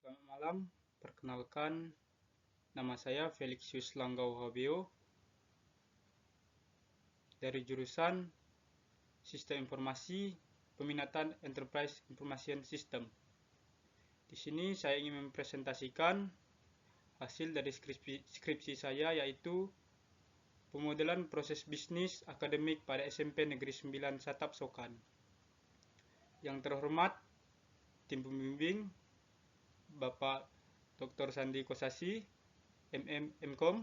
Selamat malam, perkenalkan nama saya Felixius Langgau Hobeo dari jurusan Sistem Informasi Peminatan Enterprise Information System. Di sini saya ingin mempresentasikan hasil dari skripsi saya, yaitu pemodelan proses bisnis akademik pada SMP Negeri 9 Satap Sokan. Yang terhormat tim pembimbing Bapak Dr. Sandi Kosasi, MM Mkom.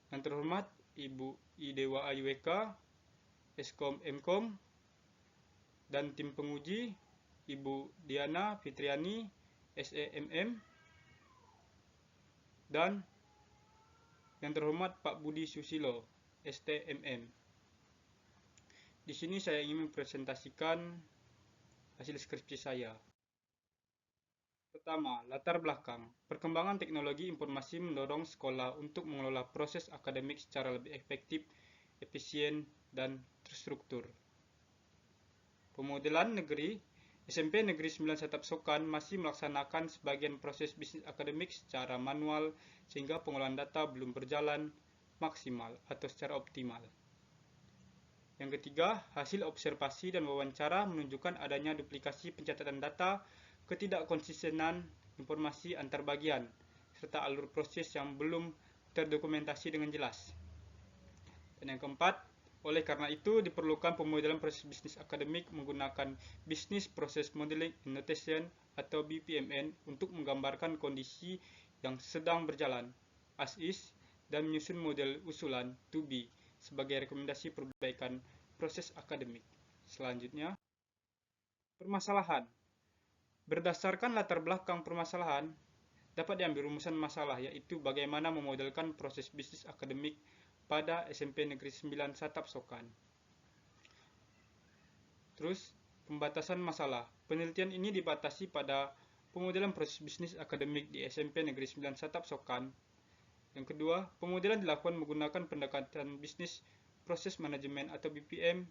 Yang terhormat Ibu Idewa Ayueka, Eskom Mkom, dan tim penguji Ibu Diana Fitriani, SEMM, dan yang terhormat Pak Budi Susilo, STMM. Di sini saya ingin mempresentasikan hasil skripsi saya. Pertama, latar belakang. Perkembangan teknologi informasi mendorong sekolah untuk mengelola proses akademik secara lebih efektif, efisien, dan terstruktur. Pemodelan negeri SMP Negeri 9 Satap Sokan masih melaksanakan sebagian proses bisnis akademik secara manual sehingga pengolahan data belum berjalan maksimal atau secara optimal. Yang ketiga, hasil observasi dan wawancara menunjukkan adanya duplikasi pencatatan data, ketidakkonsistenan informasi antar bagian, serta alur proses yang belum terdokumentasi dengan jelas. Dan yang keempat, oleh karena itu diperlukan pemodelan proses bisnis akademik menggunakan Business Process Modeling and Notation atau BPMN untuk menggambarkan kondisi yang sedang berjalan, as is, dan menyusun model usulan to be sebagai rekomendasi perbaikan proses akademik. Selanjutnya, permasalahan. Berdasarkan latar belakang permasalahan, dapat diambil rumusan masalah, yaitu bagaimana memodelkan proses bisnis akademik pada SMP Negeri 9 Satap Sokan. Terus, pembatasan masalah. Penelitian ini dibatasi pada pemodelan proses bisnis akademik di SMP Negeri 9 Satap Sokan. Yang kedua, pemodelan dilakukan menggunakan pendekatan bisnis proses manajemen atau BPM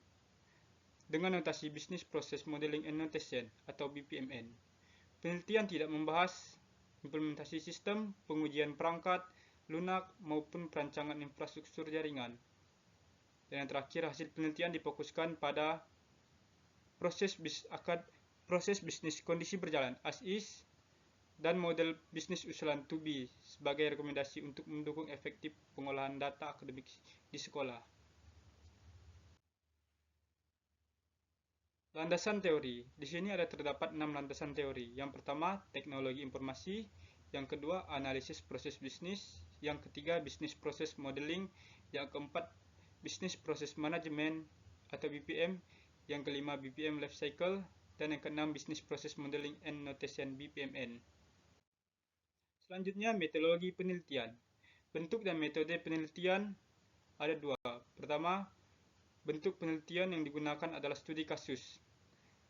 dengan notasi Business Process Modeling and Notation atau BPMN. Penelitian tidak membahas implementasi sistem, pengujian perangkat, lunak, maupun perancangan infrastruktur jaringan. Dan yang terakhir, hasil penelitian difokuskan pada proses bisnis kondisi berjalan as is dan model bisnis usulan to be sebagai rekomendasi untuk mendukung efektif pengolahan data akademik di sekolah. Landasan teori. Di sini terdapat 6 landasan teori. Yang pertama, teknologi informasi. Yang kedua, analisis proses bisnis. Yang ketiga, bisnis proses modeling. Yang keempat, bisnis proses manajemen atau BPM. Yang kelima, BPM life cycle. Dan yang keenam, bisnis proses modeling and notation BPMN. Selanjutnya, metodologi penelitian. Bentuk dan metode penelitian ada dua. Pertama, bentuk penelitian yang digunakan adalah studi kasus.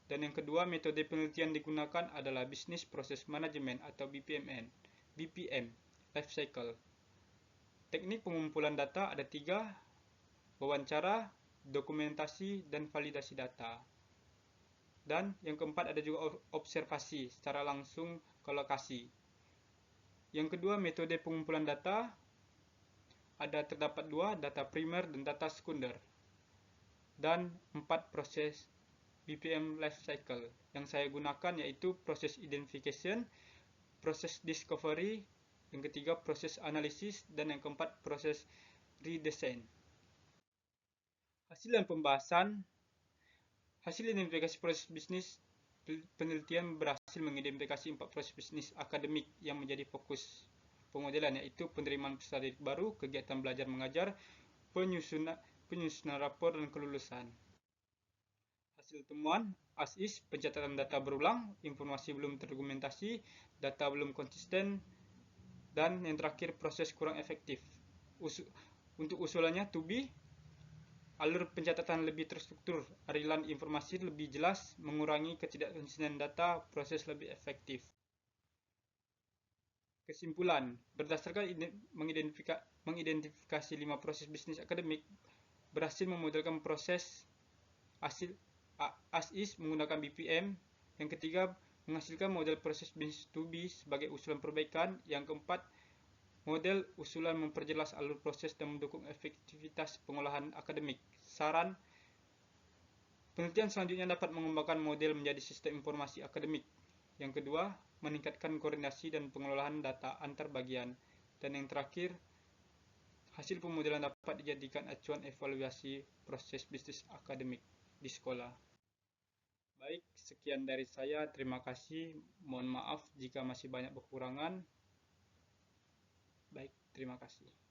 Dan yang kedua, metode penelitian digunakan adalah Business Process Management atau BPMN, BPM, Life Cycle. Teknik pengumpulan data ada 3, wawancara, dokumentasi, dan validasi data. Dan yang keempat ada juga observasi secara langsung ke lokasi. Yang kedua, metode pengumpulan data terdapat 2, data primer dan data sekunder. Dan 4 proses BPM life cycle yang saya gunakan, yaitu proses identification, proses discovery, yang ketiga proses analisis, dan yang keempat proses redesign. Hasil dan pembahasan. Hasil identifikasi proses bisnis penelitian berhasil mengidentifikasi 4 proses bisnis akademik yang menjadi fokus pemodelan, yaitu penerimaan peserta didik baru, kegiatan belajar mengajar, penyusunan rapor, dan kelulusan. Hasil temuan, as is, pencatatan data berulang, informasi belum terdokumentasi, data belum konsisten, dan yang terakhir proses kurang efektif. Untuk usulannya to be, alur pencatatan lebih terstruktur, aliran informasi lebih jelas, mengurangi ketidakkonsistenan data, proses lebih efektif. Kesimpulan, berdasarkan mengidentifikasi 5 proses bisnis akademik, berhasil memodelkan proses as is menggunakan BPM. Yang ketiga, menghasilkan model proses business to be sebagai usulan perbaikan. Yang keempat, model usulan memperjelas alur proses dan mendukung efektivitas pengolahan akademik. Saran, penelitian selanjutnya dapat mengembangkan model menjadi sistem informasi akademik. Yang kedua, meningkatkan koordinasi dan pengelolaan data antar bagian. Dan yang terakhir, hasil pemodelan dapat dijadikan acuan evaluasi proses bisnis akademik di sekolah. Baik, sekian dari saya. Terima kasih. Mohon maaf jika masih banyak kekurangan. Baik, terima kasih.